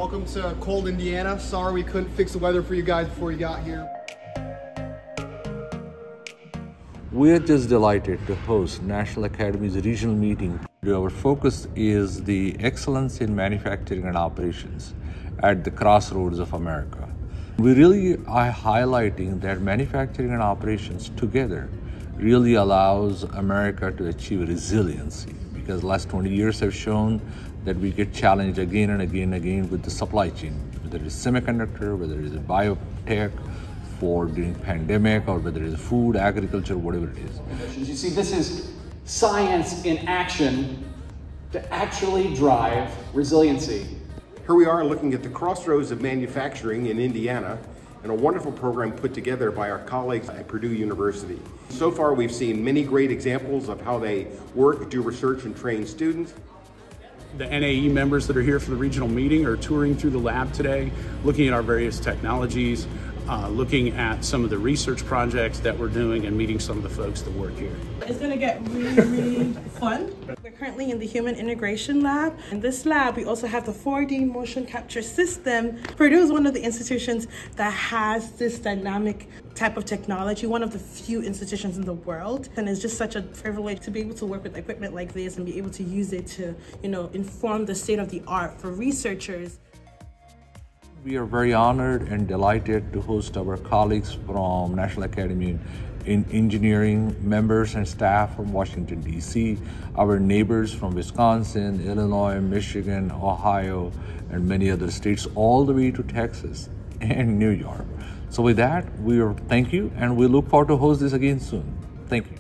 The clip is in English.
Welcome to cold Indiana. Sorry we couldn't fix the weather for you guys before you got here. We're just delighted to host National Academy's regional meeting. Our focus is the excellence in manufacturing and operations at the Crossroads of America. We really are highlighting that manufacturing and operations together really allows America to achieve resiliency, because the last 20 years have shown that we get challenged again and again and again with the supply chain, whether it is semiconductor, whether it is biotech, for during pandemic, or whether it is food, agriculture, whatever it is. You see, this is science in action to actually drive resiliency. Here we are looking at the Crossroads of Manufacturing in Indiana, and a wonderful program put together by our colleagues at Purdue University. So far we've seen many great examples of how they work, do research, and train students. The NAE members that are here for the regional meeting are touring through the lab today, looking at our various technologies, looking at some of the research projects that we're doing, and meeting some of the folks that work here. It's going to get really fun. We're currently in the Human Integration Lab. In this lab, we also have the 4D motion capture system. Purdue is one of the institutions that has this dynamic type of technology, one of the few institutions in the world. And it's just such a privilege to be able to work with equipment like this and be able to use it to, inform the state of the art for researchers. We are very honored and delighted to host our colleagues from National Academy in Engineering, members and staff from Washington, D.C., our neighbors from Wisconsin, Illinois, Michigan, Ohio, and many other states, all the way to Texas and New York. So with that, thank you, and we look forward to host this again soon. Thank you.